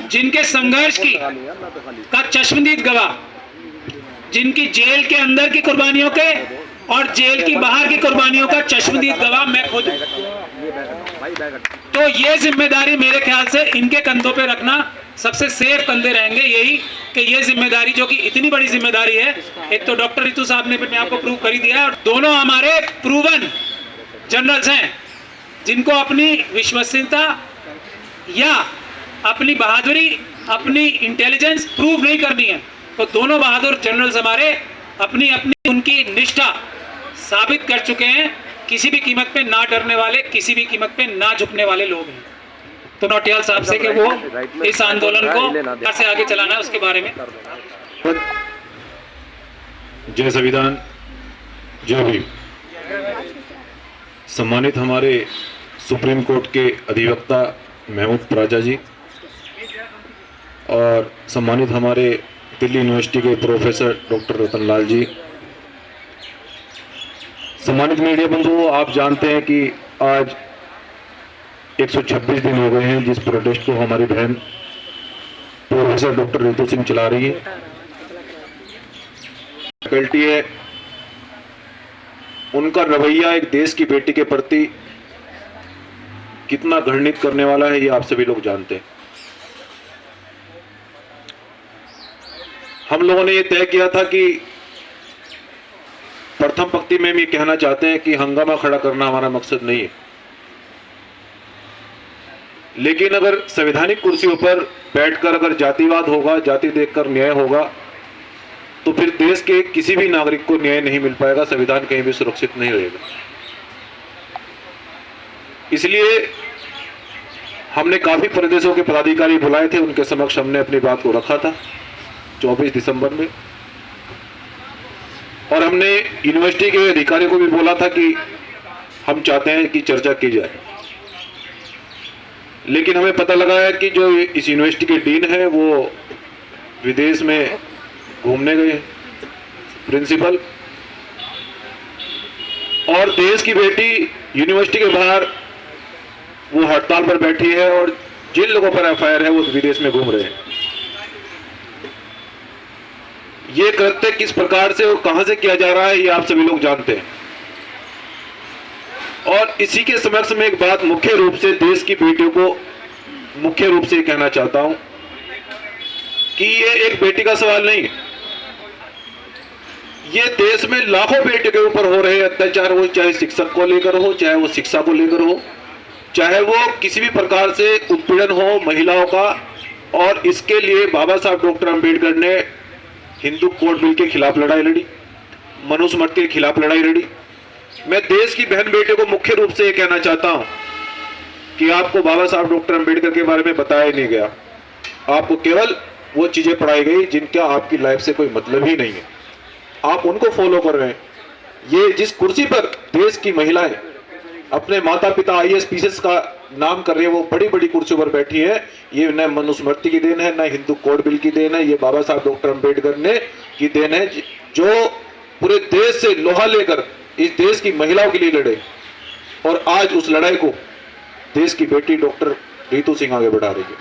जिनके संघर्ष की का चश्मदीद गवाह, जिनकी जेल के अंदर की कुर्बानियों के और जेल की बाहर की कुर्बानियों का चश्मदीद गवाह मैं खुद हूं। तो ये जिम्मेदारी मेरे ख्याल से इनके कंधों पे रखना सबसे सेफ कंधे रहेंगे। यही कि ये जिम्मेदारी जो कि इतनी बड़ी जिम्मेदारी है, एक तो डॉक्टर रितु साहब ने अपने आप को प्रूव कर ही दिया है, और दोनों हमारे प्रूवन जनरल्स हैं जिनको अपनी विश्वसनीयता या अपनी बहादुरी, अपनी इंटेलिजेंस प्रूव नहीं करनी है। तो दोनों बहादुर जनरल्स हमारे अपनी अपनी उनकी निष्ठा साबित कर चुके हैं। किसी भी कीमत पे ना डरने वाले, किसी भी कीमत पे ना झुकने वाले लोग हैं। तो नौटियाल साहब से कि वो इस आंदोलन को कैसे आगे चलाना है उसके बारे में। जय संविधान। जय भीम। सम्मानित हमारे सुप्रीम कोर्ट के अधिवक्ता महमूद राजा जी और सम्मानित हमारे दिल्ली यूनिवर्सिटी के प्रोफेसर डॉक्टर रतनलाल जी, सम्मानित मीडिया बंधुओं, आप जानते हैं कि आज 126 दिन हो गए हैं जिस प्रोटेस्ट को हमारी बहन प्रोफेसर डॉक्टर रितु सिंह चला रही है। फैकल्टी है, उनका रवैया एक देश की बेटी के प्रति कितना घृणित करने वाला है ये आप सभी लोग जानते हैं। हम लोगों ने ये तय किया था कि प्रथम पंक्ति में हम ये कहना चाहते हैं कि हंगामा खड़ा करना हमारा मकसद नहीं है, लेकिन अगर संवैधानिक कुर्सियों पर बैठकर अगर जातिवाद होगा, जाति देखकर न्याय होगा, तो फिर देश के किसी भी नागरिक को न्याय नहीं मिल पाएगा, संविधान कहीं भी सुरक्षित नहीं रहेगा। इसलिए हमने काफी प्रदेशों के पदाधिकारी बुलाए थे, उनके समक्ष हमने अपनी बात को रखा था 24 दिसंबर में, और हमने यूनिवर्सिटी के अधिकारियों को भी बोला था कि हम चाहते हैं कि चर्चा की जाए। लेकिन हमें पता लगा है कि जो इस यूनिवर्सिटी के डीन है वो विदेश में घूमने गए हैं, प्रिंसिपल, और देश की बेटी यूनिवर्सिटी के बाहर वो हड़ताल पर बैठी है, और जिन लोगों पर एफआईआर है वो विदेश में घूम रहे हैं। ये कृत्य किस प्रकार से और कहां से किया जा रहा है ये आप सभी लोग जानते हैं। और इसी के समक्ष में एक बात मुख्य रूप से देश की बेटियों को मुख्य रूप से कहना चाहता हूं कि ये एक बेटी का सवाल नहीं है, ये देश में लाखों बेटियों के ऊपर हो रहे अत्याचार हो, चाहे शिक्षक को लेकर हो, चाहे वो शिक्षा को लेकर हो, चाहे वो किसी भी प्रकार से उत्पीड़न हो महिलाओं का। और इसके लिए बाबा साहब डॉक्टर अंबेडकर ने हिंदू कोड बिल के खिलाफ लड़ाई लड़ी, मनुस्मृति के खिलाफ लड़ाई लड़ी। मैं देश की बहन बेटियों को मुख्य रूप से ये कहना चाहता हूं कि आपको बाबा साहब डॉक्टर अंबेडकर के बारे में बताया ही नहीं गया, आपको केवल वो चीजें पढ़ाई गई जिनका आपकी लाइफ से कोई मतलब ही नहीं है, आप उनको फॉलो कर रहे हैं। ये जिस कुर्सी पर देश की महिलाएं अपने माता पिता आईएएस पीसीएस का नाम कर रही है, वो बड़ी बड़ी कुर्सियों पर बैठी है, ये न मनुस्मृति की देन है, न हिंदू कोड बिल की देन है, ये बाबा साहब डॉक्टर अंबेडकर ने की देन है, जो पूरे देश से लोहा लेकर इस देश की महिलाओं के लिए लड़े, और आज उस लड़ाई को देश की बेटी डॉक्टर रितु सिंह आगे बढ़ा रही है।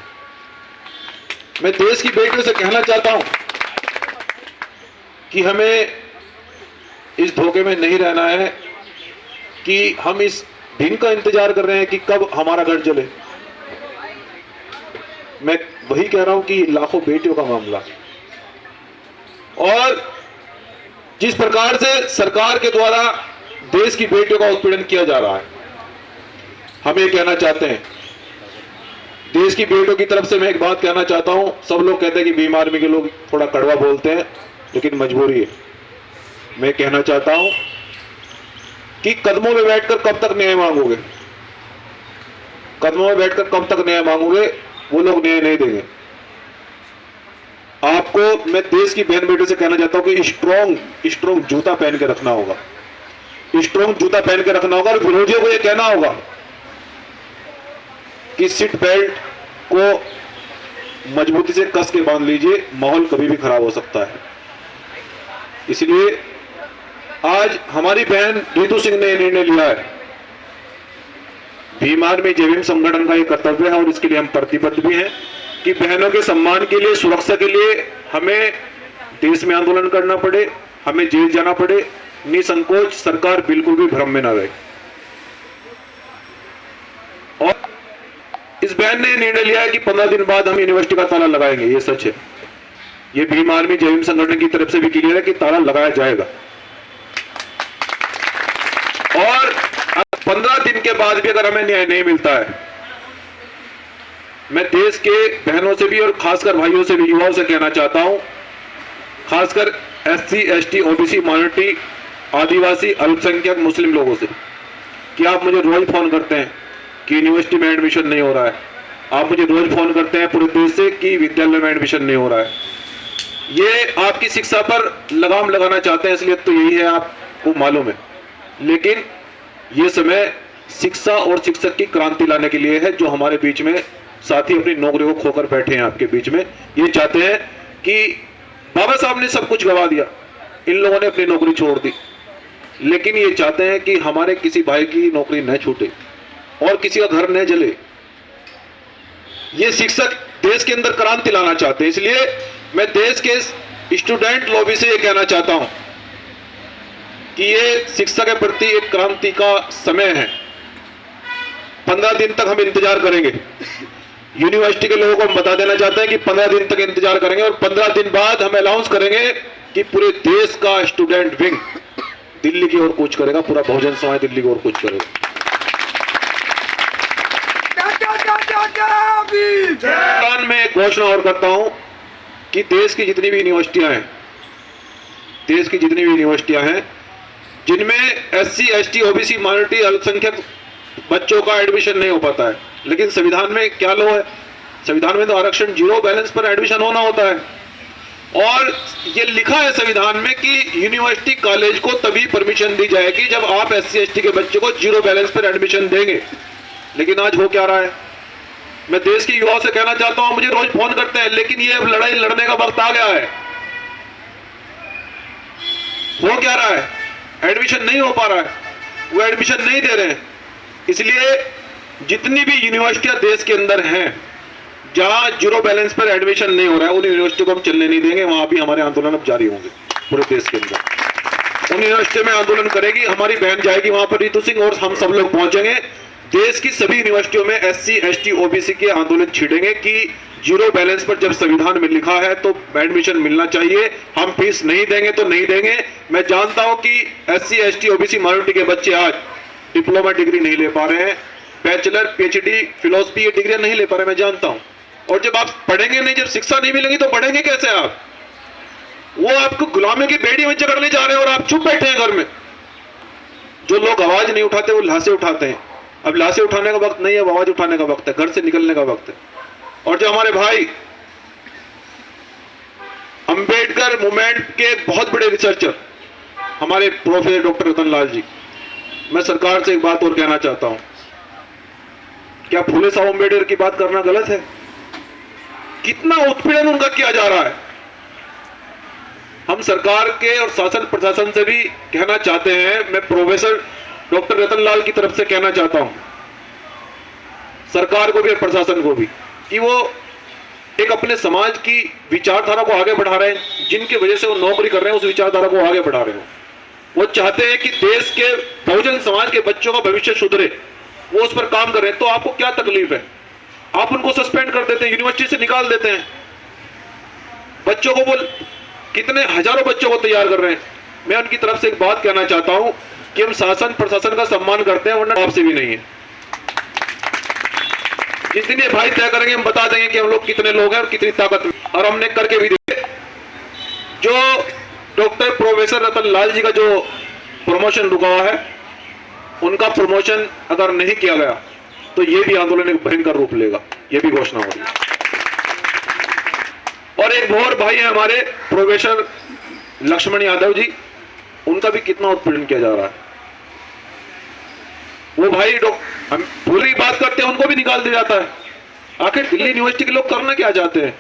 मैं देश की बेटियों से कहना चाहता हूं कि हमें इस धोखे में नहीं रहना है कि हम इस दिन का इंतजार कर रहे हैं कि कब हमारा घर जले। मैं वही कह रहा हूं कि लाखों बेटियों का मामला, और जिस प्रकार से सरकार के द्वारा देश की बेटियों का उत्पीड़न किया जा रहा है, हम ये कहना चाहते हैं देश की बेटियों की तरफ से मैं एक बात कहना चाहता हूं। सब लोग कहते हैं कि भीम आर्मी के लोग थोड़ा कड़वा बोलते हैं, लेकिन मजबूरी है। मैं कहना चाहता हूं कि कदमों में बैठकर कब तक न्याय मांगोगे, कदमों में बैठकर कब तक न्याय मांगोगे, वो लोग न्याय नहीं देंगे आपको। मैं देश की बहन बेटियों से कहना चाहता हूं कि स्ट्रॉन्ग जूता पहन के रखना होगा, स्ट्रॉन्ग जूता पहन के रखना होगा, और विरोधियों को यह कहना होगा कि सीट बेल्ट को मजबूती से कस के बांध लीजिए, माहौल कभी भी खराब हो सकता है। इसलिए आज हमारी बहन रितु सिंह ने निर्णय लिया है, भीम आर्मी जय भीम संगठन का ये कर्तव्य है और इसके लिए हम प्रतिबद्ध भी हैं। कि बहनों के सम्मान के लिए, सुरक्षा के लिए हमें देश में आंदोलन करना पड़े, हमें जेल जाना पड़े, निसंकोच सरकार बिल्कुल भी भ्रम में न रहे। और इस बहन ने निर्णय लिया है कि 15 दिन बाद हम यूनिवर्सिटी का ताला लगाएंगे। ये सच है, ये भीम आर्मी जय भीम संगठन की तरफ से भी क्लियर है कि ताला लगाया जाएगा। और 15 दिन के बाद भी अगर हमें न्याय नहीं मिलता है, मैं देश के बहनों से भी और खासकर भाइयों से भी, युवाओं से कहना चाहता हूं, खासकर SC ST OBC माइनॉरिटी, आदिवासी, अल्पसंख्यक, मुस्लिम लोगों से, कि आप मुझे रोज फोन करते हैं कि यूनिवर्सिटी में एडमिशन नहीं हो रहा है, आप मुझे रोज फोन करते हैं पूरे देश से कि विद्यालय में एडमिशन नहीं हो रहा है। ये आपकी शिक्षा पर लगाम लगाना चाहते हैं, इसलिए तो यही है, आपको मालूम है। लेकिन ये समय शिक्षा और शिक्षक की क्रांति लाने के लिए है, जो हमारे बीच में साथी अपनी नौकरी को खोकर बैठे हैं आपके बीच में। ये चाहते हैं कि बाबा साहब ने सब कुछ गवा दिया, इन लोगों ने अपनी नौकरी छोड़ दी, लेकिन ये चाहते हैं कि हमारे किसी भाई की नौकरी न छूटे और किसी का घर न जले। ये शिक्षक देश के अंदर क्रांति लाना चाहते हैं। इसलिए मैं देश के स्टूडेंट लॉबी से ये कहना चाहता हूं कि ये शिक्षा के प्रति एक क्रांति का समय है। 15 दिन तक हम इंतजार करेंगे। यूनिवर्सिटी के लोगों को हम बता देना चाहते हैं कि 15 दिन तक इंतजार करेंगे और 15 दिन बाद हम अनाउंस करेंगे कि पूरे देश का स्टूडेंट विंग दिल्ली की ओर कूच करेगा, पूरा बहुजन समाज दिल्ली की ओर कूच करेगा। मैं एक घोषणा और करता हूं कि देश की जितनी भी यूनिवर्सिटियां हैं, जिनमें SC ST OBC माइनॉरिटी, अल्पसंख्यक बच्चों का एडमिशन नहीं हो पाता है, लेकिन संविधान में क्या लो है, संविधान में तो आरक्षण 0 बैलेंस पर एडमिशन होना होता है। और ये लिखा है संविधान में कि यूनिवर्सिटी कॉलेज को तभी परमिशन दी जाएगी जब आप SC ST के बच्चे को 0 बैलेंस पर एडमिशन देंगे। लेकिन आज हो क्या रहा है, मैं देश के युवाओं से कहना चाहता हूं, मुझे रोज फोन करते हैं, लेकिन ये अब लड़ाई लड़ने का वक्त आ गया है। हो क्या रहा है, एडमिशन नहीं हो पा रहा है, वो एडमिशन नहीं दे रहे हैं। इसलिए जितनी भी यूनिवर्सिटियां देश के अंदर हैं जहां 0 बैलेंस पर एडमिशन नहीं हो रहा है, उन यूनिवर्सिटी को हम चलने नहीं देंगे। वहां भी हमारे आंदोलन अब जारी होंगे पूरे देश के अंदर। उन यूनिवर्सिटी में आंदोलन करेगी हमारी बहन, जाएगी वहां पर रितु सिंह, और हम सब लोग पहुंचेंगे। देश की सभी यूनिवर्सिटियों में SC ST OBC के आंदोलन छिड़ेंगे कि 0 बैलेंस पर जब संविधान में लिखा है तो एडमिशन मिलना चाहिए। हम फीस नहीं देंगे तो नहीं देंगे। मैं जानता हूं कि SC ST OBC माइनॉरिटी के बच्चे आज डिप्लोमा डिग्री नहीं ले पा रहे हैं, बैचलर PhD फिलोसफी ये डिग्रियां नहीं ले पा रहे, मैं जानता हूं। और जब आप पढ़ेंगे नहीं, जब शिक्षा नहीं मिलेगी, तो पढ़ेंगे कैसे आप? वो आपको गुलामी की बेड़ी में जकड़ने जा रहे हैं और आप चुप बैठे हैं घर में। जो लोग आवाज नहीं उठाते वो लाशें उठाते हैं। अब लाशें उठाने का वक्त नहीं है, अब आवाज उठाने का वक्त है, घर से निकलने का वक्त है। और जो हमारे भाई अंबेडकर मूवमेंट के बहुत बड़े रिसर्चर हमारे प्रोफेसर डॉक्टर रतन लाल जी, मैं सरकार से एक बात और कहना चाहता हूं, क्या फुले साहब अंबेडकर की बात करना गलत है? कितना उत्पीड़न उनका किया जा रहा है। हम सरकार के और शासन प्रशासन से भी कहना चाहते हैं, मैं प्रोफेसर डॉक्टर रतन लाल की तरफ से कहना चाहता हूं, सरकार को भी और प्रशासन को भी, कि वो एक अपने समाज की विचारधारा को आगे बढ़ा रहे हैं। जिनकी वजह से वो नौकरी कर रहे हैं, उस विचारधारा को आगे बढ़ा रहे हो। वो चाहते हैं कि देश के बहुजन समाज के बच्चों का भविष्य सुधरे, वो उस पर काम कर रहे हैं। तो आपको क्या तकलीफ है? आप उनको सस्पेंड कर देते हैं, यूनिवर्सिटी से निकाल देते हैं। बच्चों को वो कितने हजारों बच्चों को तैयार कर रहे हैं। मैं उनकी तरफ से एक बात कहना चाहता हूं कि हम शासन प्रशासन का सम्मान करते हैं, वरना आपसे भी नहीं है। जिस दिन ये भाई तय करेंगे, हम बता देंगे कि हम लोग कितने लोग हैं और कितनी ताकत में, और हमने करके भी देखे। जो डॉक्टर प्रोफेसर रतन लाल जी का जो प्रमोशन रुका हुआ है, उनका प्रमोशन अगर नहीं किया गया तो ये भी आंदोलन एक भयंकर रूप लेगा, ये भी घोषणा हो रही है। और एक और भाई है हमारे प्रोफेसर लक्ष्मण यादव जी, उनका भी कितना उत्पीड़न किया जा रहा है। वो भाई हम पूरी बात करते हैं, उनको भी निकाल दिया जाता है। आखिर दिल्ली यूनिवर्सिटी के लोग करना क्या चाहते हैं?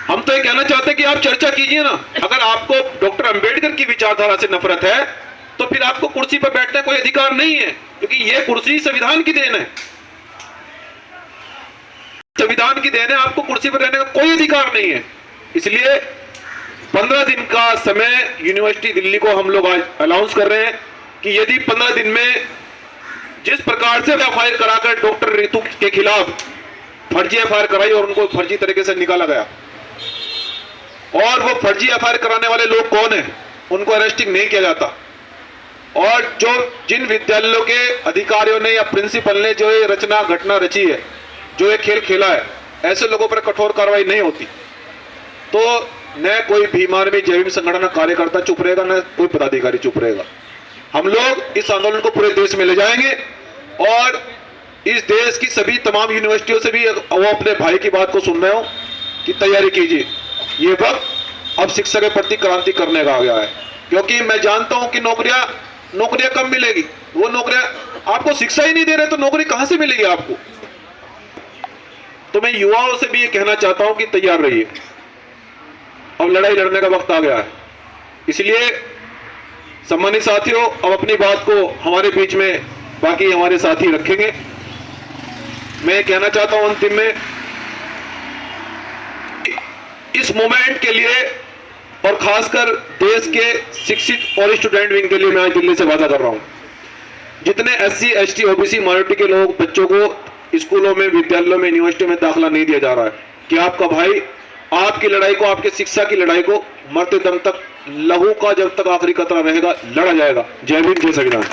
हम तो ये कहना चाहते हैं कि आप चर्चा कीजिए ना। अगर आपको डॉक्टर अंबेडकर की विचारधारा से नफरत है तो फिर आपको कुर्सी पर बैठने कोई अधिकार नहीं है, क्योंकि यह कुर्सी संविधान की देन है। संविधान की देन है, आपको कुर्सी पर रहने का कोई अधिकार नहीं है। इसलिए 15 दिन का समय यूनिवर्सिटी दिल्ली को हम लोग आज अनाउंस कर रहे हैं कि यदि 15 दिन में जिस प्रकार से एफआईआर कराकर डॉक्टर रितु के खिलाफ फर्जी एफआईआर कराई और उनको फर्जी तरीके से निकाला गया, और वो फर्जी एफआईआर कराने वाले लोग कौन है, उनको अरेस्टिंग नहीं किया जाता, और जो जिन विद्यालयों के अधिकारियों ने या प्रिंसिपल ने जो ये रचना घटना रची है, जो ये खेल खेला है, ऐसे लोगों पर कठोर कार्रवाई नहीं होती, तो न कोई भीमार्मी जय भीम संगठन का कार्यकर्ता चुप रहेगा, न कोई पदाधिकारी चुप रहेगा। हम लोग इस आंदोलन को पूरे देश में ले जाएंगे और इस देश की सभी तमाम यूनिवर्सिटियों से भी वो अपने भाई की बात को सुन रहे हो कि तैयारी कीजिए, ये वक्त अब शिक्षा के प्रति क्रांति करने का आ गया है। क्योंकि मैं जानता हूं कि नौकरियां कब मिलेगी, वो नौकरियां आपको शिक्षा ही नहीं दे रहे तो नौकरी कहां से मिलेगी आपको। तो मैं युवाओं से भी ये कहना चाहता हूं कि तैयार रहिए, अब लड़ाई लड़ने का वक्त आ गया है। इसलिए सम्मानित साथियों, अब अपनी बात को हमारे बीच में बाकी हमारे साथी रखेंगे। मैं कहना चाहता हूं अंतिम में, इस मूवमेंट के लिए और खासकर देश के शिक्षित और स्टूडेंट विंग के लिए मैं आज दिल्ली से वादा कर रहा हूं, जितने SC ST OBC माइनॉरिटी के लोग बच्चों को स्कूलों में, विद्यालयों में, यूनिवर्सिटी में दाखिला नहीं दिया जा रहा है, कि आपका भाई आपकी लड़ाई को, आपके शिक्षा की लड़ाई को मरते दम तक, लहू का जब तक आखिरी कतरा रहेगा, लड़ा जाएगा। जय भीम, जय संविधान।